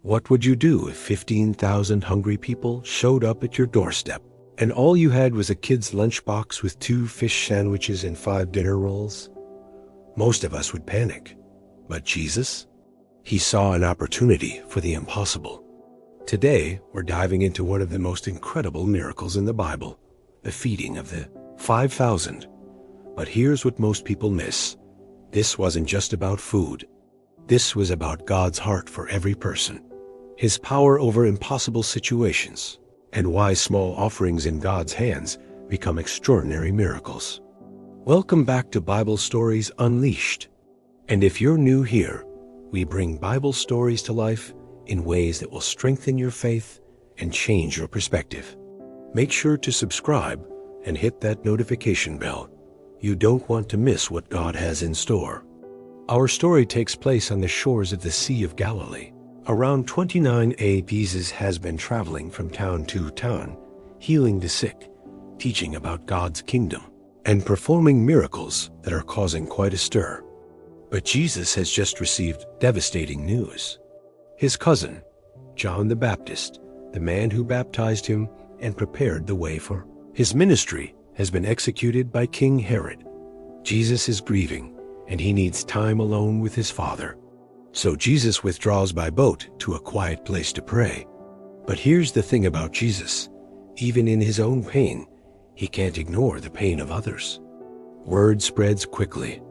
What would you do if 15,000 hungry people showed up at your doorstep, and all you had was a kid's lunchbox with 2 fish sandwiches and 5 dinner rolls? Most of us would panic. But Jesus? He saw an opportunity for the impossible. Today, we're diving into one of the most incredible miracles in the Bible, the feeding of the 5,000. But here's what most people miss. This wasn't just about food. This was about God's heart for every person, His power over impossible situations, and why small offerings in God's hands become extraordinary miracles. Welcome back to Bible Stories Unleashed. And if you're new here, we bring Bible stories to life in ways that will strengthen your faith and change your perspective. Make sure to subscribe and hit that notification bell. You don't want to miss what God has in store. Our story takes place on the shores of the Sea of Galilee. Around 29 AD, Jesus has been traveling from town to town, healing the sick, teaching about God's kingdom, and performing miracles that are causing quite a stir. But Jesus has just received devastating news. His cousin, John the Baptist, the man who baptized him and prepared the way for his ministry, has been executed by King Herod. Jesus is grieving, and he needs time alone with his Father. So Jesus withdraws by boat to a quiet place to pray. But here's the thing about Jesus. Even in his own pain, he can't ignore the pain of others. Word spreads quickly.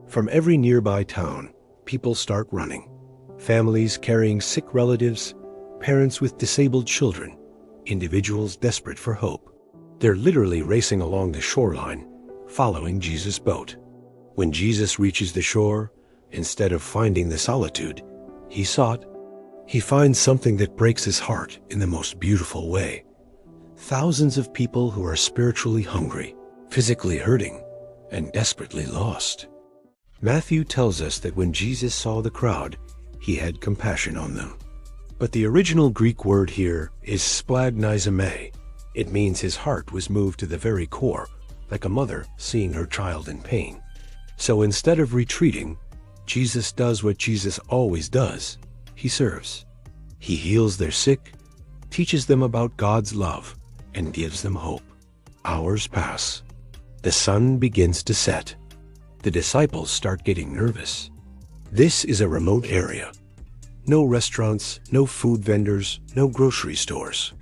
From every nearby town, people start running. Families carrying sick relatives, parents with disabled children, individuals desperate for hope. They're literally racing along the shoreline, following Jesus' boat. When Jesus reaches the shore, instead of finding the solitude he sought, he finds something that breaks his heart in the most beautiful way. Thousands of people who are spiritually hungry, physically hurting, and desperately lost. Matthew tells us that when Jesus saw the crowd, he had compassion on them. But the original Greek word here is splagnizomai. It means his heart was moved to the very core, like a mother seeing her child in pain. So instead of retreating, Jesus does what Jesus always does. He serves. He heals their sick, teaches them about God's love, and gives them hope. Hours pass. The sun begins to set. The disciples start getting nervous. This is a remote area. No restaurants, no food vendors, no grocery stores.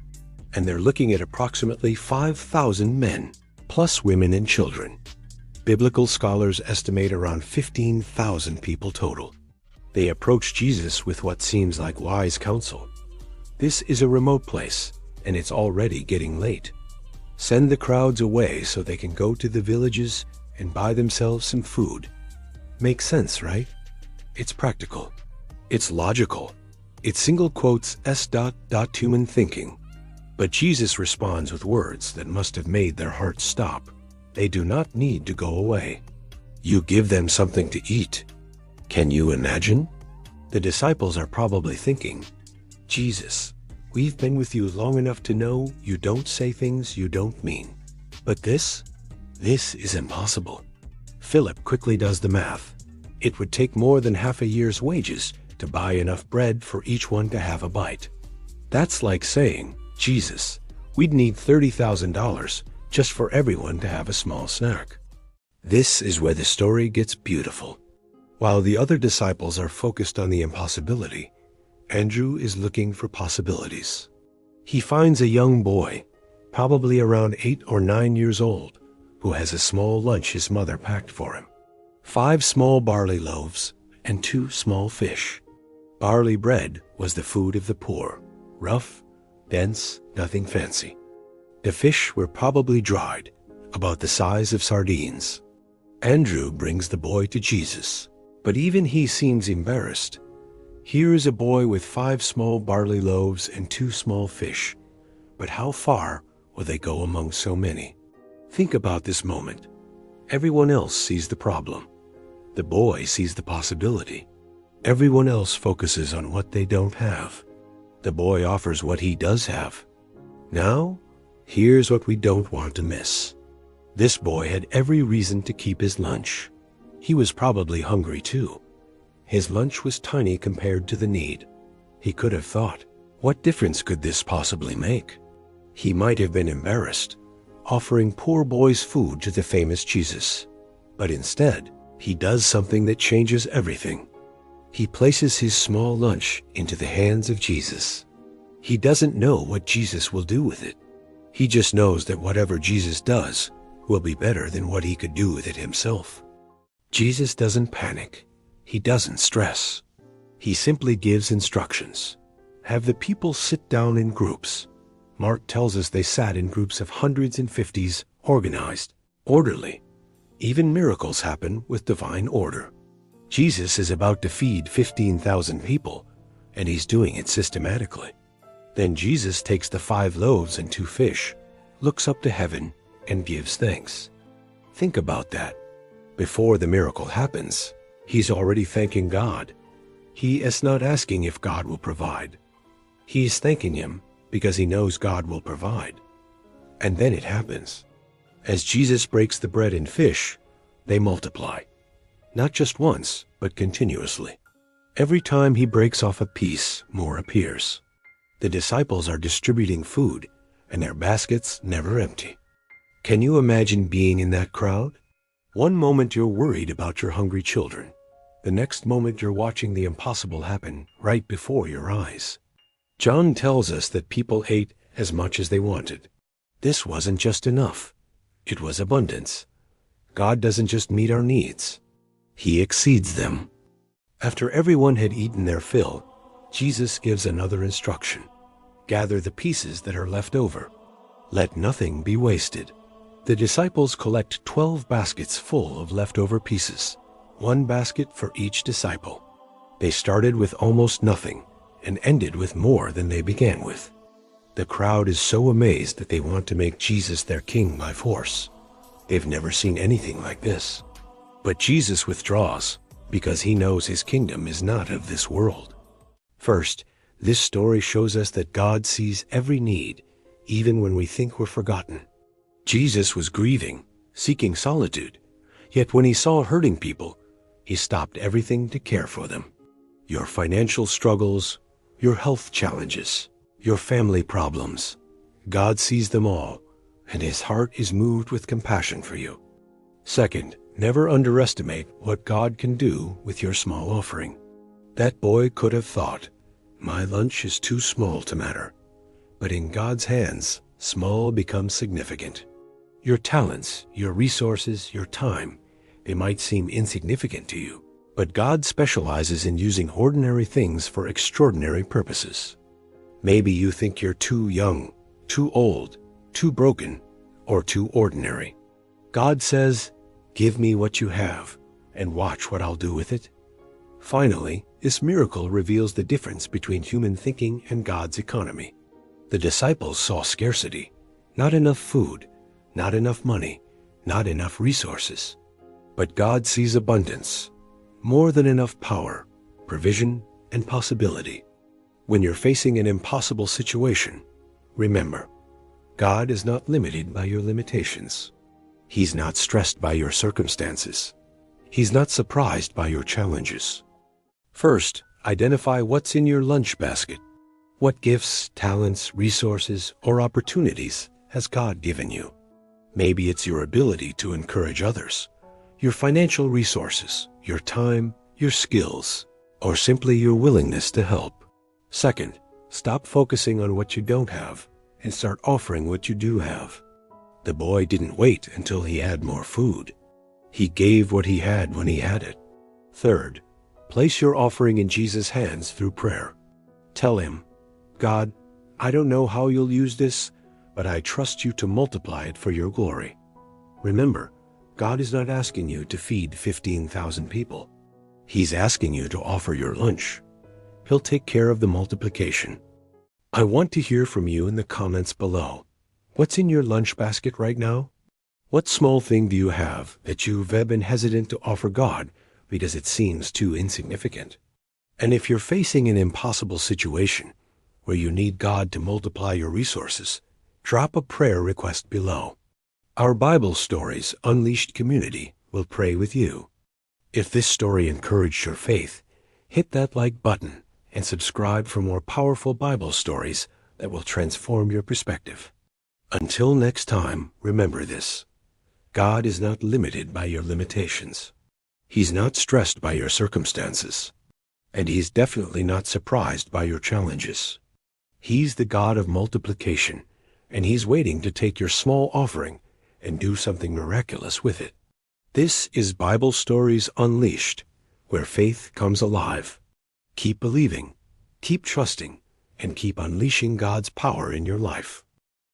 And they're looking at approximately 5,000 men, plus women and children. Biblical scholars estimate around 15,000 people total. They approach Jesus with what seems like wise counsel. This is a remote place, and it's already getting late. Send the crowds away so they can go to the villages and buy themselves some food. Makes sense, right? It's practical. It's logical. It's single quotes human thinking. But Jesus responds with words that must have made their hearts stop. They do not need to go away. You give them something to eat. Can you imagine? The disciples are probably thinking, Jesus, we've been with you long enough to know you don't say things you don't mean. But this is impossible. Philip quickly does the math. It would take more than half a year's wages to buy enough bread for each one to have a bite. That's like saying, Jesus, we'd need $30,000 just for everyone to have a small snack. This is where the story gets beautiful. While the other disciples are focused on the impossibility, Andrew is looking for possibilities. He finds a young boy, probably around 8 or 9 years old, who has a small lunch his mother packed for him. 5 small barley loaves and 2 small fish. Barley bread was the food of the poor, rough, dense, nothing fancy. The fish were probably dried, about the size of sardines. Andrew brings the boy to Jesus, but even he seems embarrassed. Here is a boy with 5 small barley loaves and 2 small fish, but how far will they go among so many? Think about this moment. Everyone else sees the problem. The boy sees the possibility. Everyone else focuses on what they don't have. The boy offers what he does have. Now, here's what we don't want to miss. This boy had every reason to keep his lunch. He was probably hungry too. His lunch was tiny compared to the need. He could have thought, what difference could this possibly make? He might have been embarrassed, offering poor boys food to the famous Jesus. But instead, he does something that changes everything. He places his small lunch into the hands of Jesus. He doesn't know what Jesus will do with it. He just knows that whatever Jesus does will be better than what he could do with it himself. Jesus doesn't panic. He doesn't stress. He simply gives instructions. Have the people sit down in groups. Mark tells us they sat in groups of hundreds and fifties, organized, orderly. Even miracles happen with divine order. Jesus is about to feed 15,000 people, and he's doing it systematically. Then Jesus takes the 5 loaves and 2 fish, looks up to heaven, and gives thanks. Think about that. Before the miracle happens, he's already thanking God. He is not asking if God will provide. He is thanking him because he knows God will provide. And then it happens. As Jesus breaks the bread and fish, they multiply. Not just once, but continuously. Every time he breaks off a piece, more appears. The disciples are distributing food, and their baskets never empty. Can you imagine being in that crowd? One moment you're worried about your hungry children. The next moment you're watching the impossible happen right before your eyes. John tells us that people ate as much as they wanted. This wasn't just enough. It was abundance. God doesn't just meet our needs. He exceeds them. After everyone had eaten their fill, Jesus gives another instruction. Gather the pieces that are left over. Let nothing be wasted. The disciples collect 12 baskets full of leftover pieces, 1 basket for each disciple. They started with almost nothing and ended with more than they began with. The crowd is so amazed that they want to make Jesus their king by force. They've never seen anything like this. But Jesus withdraws because he knows his kingdom is not of this world. First, this story shows us that God sees every need, even when we think we're forgotten. Jesus was grieving, seeking solitude, yet when he saw hurting people, he stopped everything to care for them. Your financial struggles, your health challenges, your family problems, God sees them all, and his heart is moved with compassion for you. Second, never underestimate what God can do with your small offering. That boy could have thought, my lunch is too small to matter. But in God's hands, small becomes significant. Your talents, your resources, your time, they might seem insignificant to you, but God specializes in using ordinary things for extraordinary purposes. Maybe you think you're too young, too old, too broken, or too ordinary. God says, give me what you have, and watch what I'll do with it. Finally, this miracle reveals the difference between human thinking and God's economy. The disciples saw scarcity, not enough food, not enough money, not enough resources. But God sees abundance, more than enough power, provision, and possibility. When you're facing an impossible situation, remember, God is not limited by your limitations. He's not stressed by your circumstances. He's not surprised by your challenges. First, identify what's in your lunch basket. What gifts, talents, resources, or opportunities has God given you? Maybe it's your ability to encourage others, your financial resources, your time, your skills, or simply your willingness to help. Second, stop focusing on what you don't have and start offering what you do have. The boy didn't wait until he had more food. He gave what he had when he had it. Third, place your offering in Jesus' hands through prayer. Tell him, God, I don't know how you'll use this, but I trust you to multiply it for your glory. Remember, God is not asking you to feed 15,000 people. He's asking you to offer your lunch. He'll take care of the multiplication. I want to hear from you in the comments below. What's in your lunch basket right now? What small thing do you have that you've been hesitant to offer God because it seems too insignificant? And if you're facing an impossible situation where you need God to multiply your resources, drop a prayer request below. Our Bible Stories Unleashed community will pray with you. If this story encouraged your faith, hit that like button and subscribe for more powerful Bible stories that will transform your perspective. Until next time, remember this: God is not limited by your limitations. He's not stressed by your circumstances. And He's definitely not surprised by your challenges. He's the God of multiplication, and He's waiting to take your small offering and do something miraculous with it. This is Bible Stories Unleashed, where faith comes alive. Keep believing, keep trusting, and keep unleashing God's power in your life.